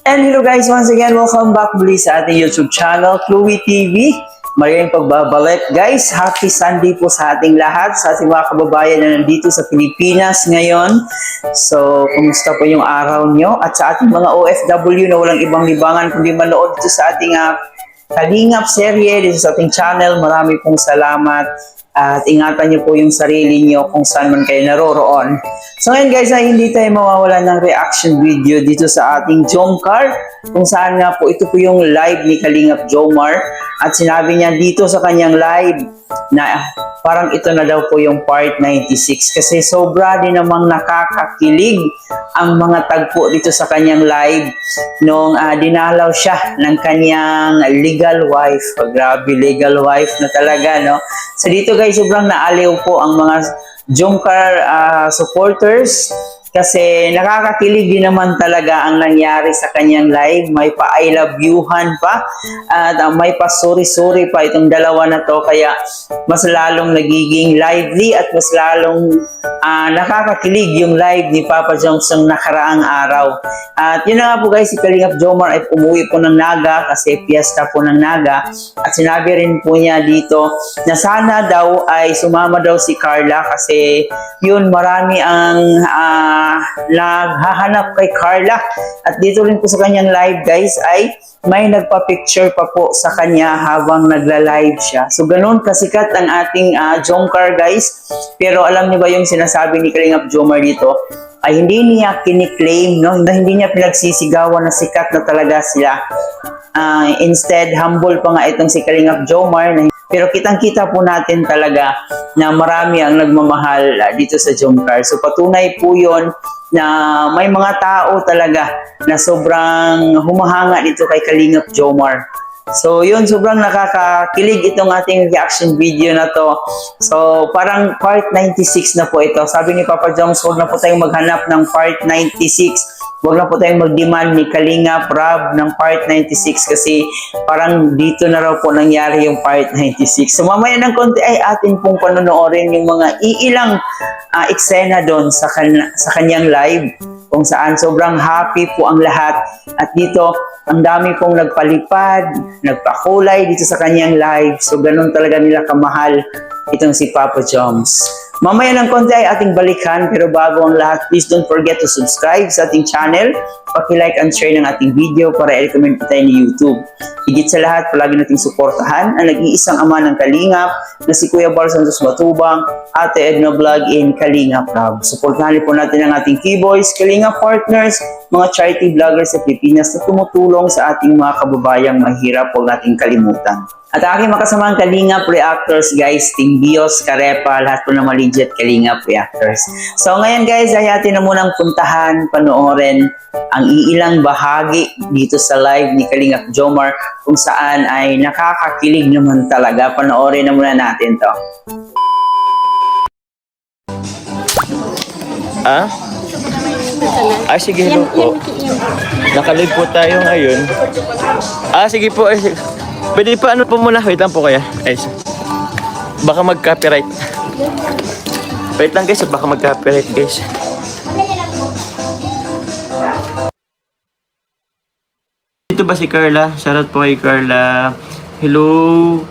And hello guys, once again, welcome back muli sa ating YouTube channel, Chloe TV. Maraming pagbabalik. Guys, happy Sunday po sa ating lahat, sa ating mga kababayan na nandito sa Pilipinas ngayon. So, kumusta po yung araw nyo? At sa ating mga OFW na walang ibang libangan kundi manood dito sa ating Kalingap serye dito sa ating channel. Marami pong salamat. At ingatan niyo po yung sarili niyo kung saan man kayo naroroon. So ngayon guys, ay hindi tayo mawawala ng reaction video dito sa ating Jomcar. Kung saan nga po ito po yung live ni Kalingap Jomar. At sinabi niya dito sa kanyang live na parang ito na daw po yung part 96. Kasi sobra din namang nakakakilig ang mga tagpo dito sa kanyang live nung dinalaw siya ng kanyang legal wife. Grabe, legal wife na talaga, no? So dito guys, sobrang naaliw po ang mga Jomcar supporters kasi nakakakilig din naman talaga ang nangyari sa kanyang live. May pa-I love you-han pa at may pa-sorry-sorry pa itong dalawa na to. Kaya mas lalong nagiging lively at mas lalong nakakakilig yung live ni Papa Joms ng nakaraang araw. At yun na nga po guys, si Kalingap Jomar ay umuwi po ng Naga kasi piyesta po ng Naga. At sinabi rin po niya dito na sana daw ay sumama daw si Carla kasi yun, marami ang naghahanap kay Carla. At dito rin po sa kanyang live guys ay may nagpa-picture pa po sa kanya habang nagla-live siya. So ganun kasikat ang ating Jomcar guys. Pero alam niyo ba yung sinasabi ni Kalingap Jomar dito? Ay hindi niya kiniklaim, no? Hindi niya pinagsisigawan na sikat na talaga sila. Instead, humble pa nga itong si Kalingap Jomar. Pero kitang-kita po natin talaga na marami ang nagmamahal dito sa Jomcar. So patunay po yon na may mga tao talaga na sobrang humahanga dito kay Kalingap Jomar. So yun, sobrang nakakakilig itong ating reaction video na to. So parang part 96 na po ito. Sabi ni Papa Joms, huwag na po tayong maghanap ng part 96. Huwag na po tayong mag-demand ni Kalingap Rab ng part 96 kasi parang dito na raw po nangyari yung part 96. So mamaya ng konti ay atin pong panonoorin yung mga iilang eksena doon sa kanyang live kung saan sobrang happy po ang lahat. At dito, ang dami pong nagpalipad, nagpakulay dito sa kanyang live. So ganun talaga nila kamahal itong si Papa Joms. Mamaya ng konti ay ating balikan, pero bago ang lahat, please don't forget to subscribe sa ating channel. Paki-like and share ng ating video para i-recommend tayo ni YouTube. Higit sa lahat, palagi nating suportahan ang nag-iisang ama ng Kalingap na si Kuya Bar Santos Matubang, Ate Edna Vlog in Kalingap Rab. Suportahan po natin ang ating K-Boys, Kalingap Partners, mga charity vloggers sa Pilipinas na tumutulong sa ating mga kababayang mahirap, huwag nating kalimutan. At aking makasamang Kalingap Reactors guys, Team Bios, Karepa, lahat po ng maligit Kalingap Reactors. So ngayon guys, ay atin na munang puntahan, panoorin ang iilang bahagi dito sa live ni Kalingap Jomar kung saan ay nakakakilig naman talaga. Panoorin na muna natin to. Sige po. Nakalive po tayo ngayon. Sige po. Pwede pa ano po muna. Wait lang po kaya. Baka mag-copyright. Wait lang guys. Baka mag-copyright guys. Dito ba si Carla? Shoutout po kay Carla. Hello.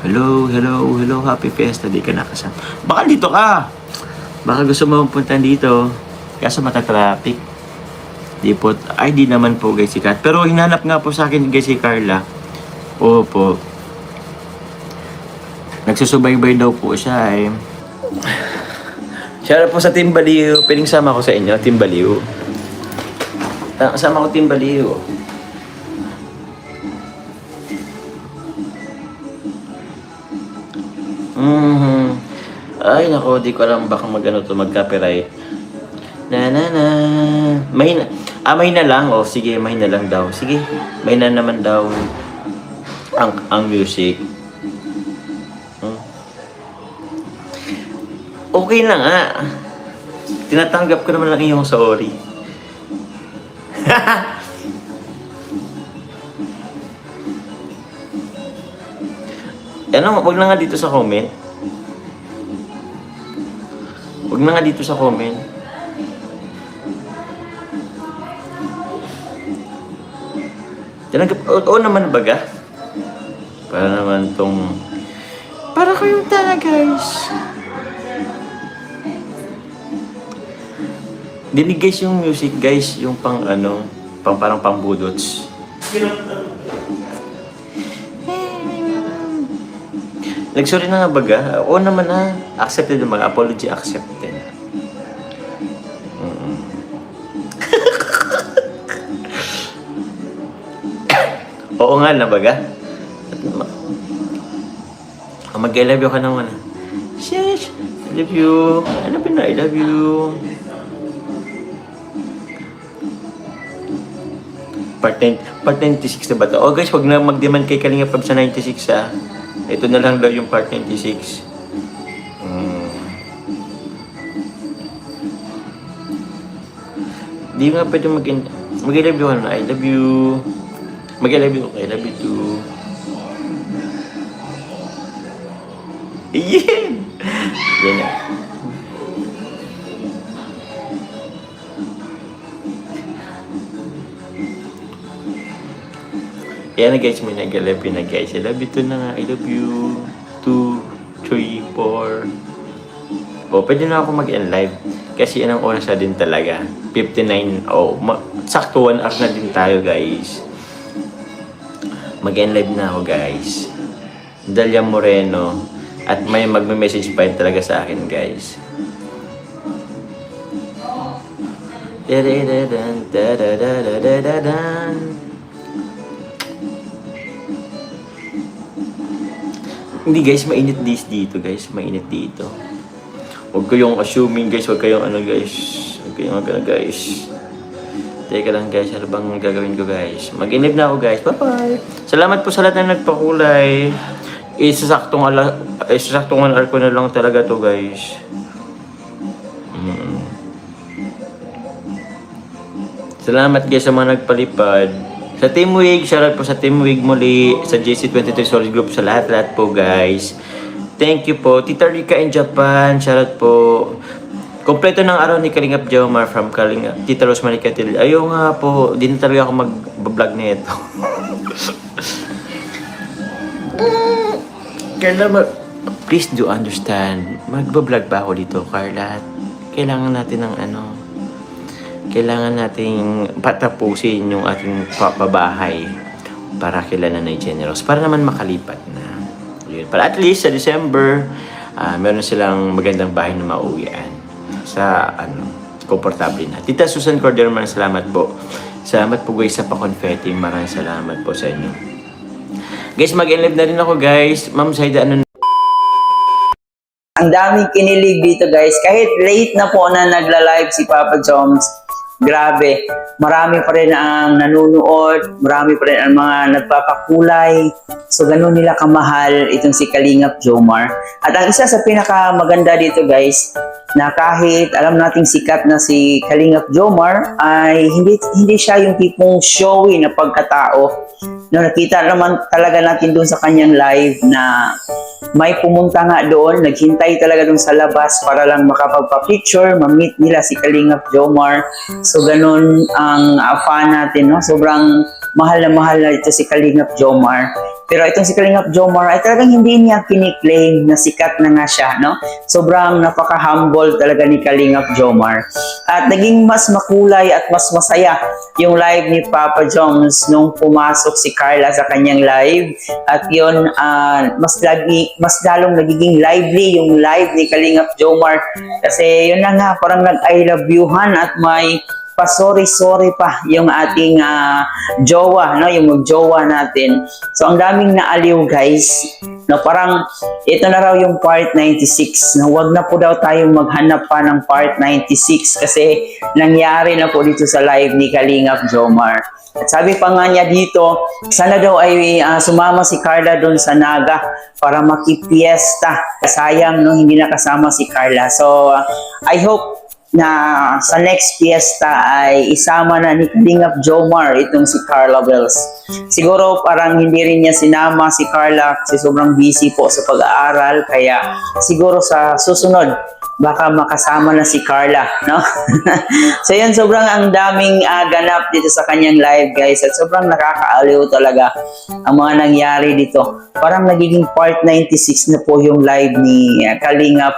Hello. Happy Fiesta. Di ka nakasama. Baka dito ka. Baka gusto mo punta dito. Kaso matatraffic. Di po. Ay di naman po guys si Kat. Pero hinanap nga po sa akin guys si Carla. Opo. Nagsusubaybay daw po siya eh. Shoutout po sa Team Baliw. Pwedeng sama ko sa inyo, Team Baliw. Sama ko Team Baliw. Ay nako, di ko alam baka mag-copyright. Mahina lang. Sige, mahina lang daw. Sige, mahina naman daw ang music. Okay na nga. Tinatanggap ko naman lang iyong sorry. Wag na nga dito sa comment. Wag na nga dito sa comment. Tinanggap, oo naman baga. Para naman tong... Para kayong tanga, guys. Dinig guys yung music, guys. Yung pang ano, parang pang budots. Nagsorry na nga baga. Oo naman na. Accepted yung mga apology accepted. Oo nga na baga. Mag-I love you ka naman. Sheesh, I love you. Ano ba na? I love you. Part 96 na ba ito? Oh guys, huwag na mag-demand kay Kalinga Prab sa 96 ah. Ito na lang daw yung part 96. Di nga pwede mag-I love you ka na. I love you. Mag-I love you. I love you too. Yan! Yan na. Yan na guys, may nag-love you na guys. I love you too na nga. I love you. 2, 3, 4. O, pwede na ako mag-end live. Kasi yan ang oras na din talaga. 59. O, sakto 1 hour na din tayo guys. Mag-end live na ako guys. Dalia Moreno. At may magme-message pa yun talaga sa akin guys. Hindi guys, mainit dito guys. Mainit dito. Huwag kayong assuming guys. Huwag kayong ano guys. Huwag kayong ano guys. Teka lang guys. Ano bang gagawin ko guys? Mag-inip na ako guys. Bye-bye. Salamat po sa lahat na nagpakulay. Isasaktong hour ko na lang talaga to guys. Salamat guys sa mga nagpalipad. Sa Team Wig, shoutout po sa Team Wig muli. Sa JC23 Solid Group, sa lahat-lahat po guys. Thank you po. Tita Rika in Japan, shoutout po. Kompleto ng araw ni Kalingap Jomar from Kalingap. Tita Rosemary Catil. Ayaw nga po, di na talaga ako mag-vlog na ito. Carla, please do understand. Mag-vlog ba ako dito, Carla? Kailangan natin ng ano, kailangan nating patapusin yung ating pabahay para kila Nanay Generous. Para naman makalipat na. Yun. Para at least sa December, meron silang magandang bahay na mauwian. Sa ano, komportable na. Tita Susan Cordero, maraming salamat po. Salamat po guys sa pa-confetti. Maraming salamat po sa inyo. Guys, mag-enlive na rin ako guys. Ma'am Saida, ano? Ang daming kinilig dito guys. Kahit late na po na nagla-live si Papa Joms, grabe. Marami pa rin ang nanunood. Marami pa rin ang mga nagpapakulay. So, ganun nila kamahal itong si Kalingap Jomar. At ang isa sa pinakamaganda dito guys, na kahit alam nating sikat na si Kalingap Jomar, ay hindi siya yung tipong showy na pagkatao. No, nakita naman talaga natin doon sa kanyang live na may pumunta nga doon, naghintay talaga doon sa labas para lang makapagpa-picture, ma-meet nila si Kalingap Jomar. So, ganun ang fan natin, no? Sobrang mahal na ito si Kalingap Jomar. Pero itong si Kalingap Jomar ay talagang hindi niya kiniklaim na sikat na nga siya, no? Sobrang napaka-humble talaga ni Kalingap Jomar. At naging mas makulay at mas masaya yung live ni Papa Joms nung pumasok si Carla sa kanyang live. At yun, mas lalong nagiging lively yung live ni Kalingap Jomar. Kasi yun na nga, parang nag-I love you-han at may pa-sorry pa yung ating jowa, no? Yung mag-jowa natin. So, ang daming naaliw, guys. No, parang ito na raw yung part 96. No, wag na po daw tayong maghanap pa ng part 96 kasi nangyari na po dito sa live ni Kalingap Jomar. At sabi pa nga niya dito, sana daw ay sumama si Carla doon sa Naga para makipiesta. Sayang, no? Hindi nakasama si Carla. So, I hope na sa next fiesta ay isama na ni Kalingap Jomar itong si Carla Bells. Siguro parang hindi rin niya sinama si Carla kasi sobrang busy po sa pag-aaral, kaya siguro sa susunod baka makasama na si Carla, no? So yan, sobrang ang daming ganap dito sa kanyang live, guys, at sobrang nakakaaliw talaga ang mga nangyari dito. Parang nagiging part 96 na po yung live ni Kalingap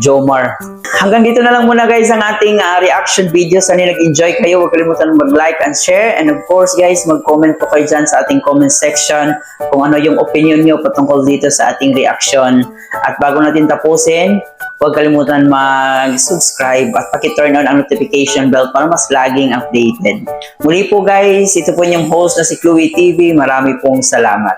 Jomar. Hanggang dito na lang muna, guys, ang ating reaction video. Sana nag-enjoy kayo. Huwag kalimutan mag-like and share. And of course, guys, mag-comment po kayo dyan sa ating comment section kung ano yung opinion nyo patungkol dito sa ating reaction. At bago natin tapusin, huwag kalimutan mag-subscribe at paki-turn on ang notification bell para mas laging updated. Muli po, guys, ito po yung host na si Chloe TV. Marami pong salamat.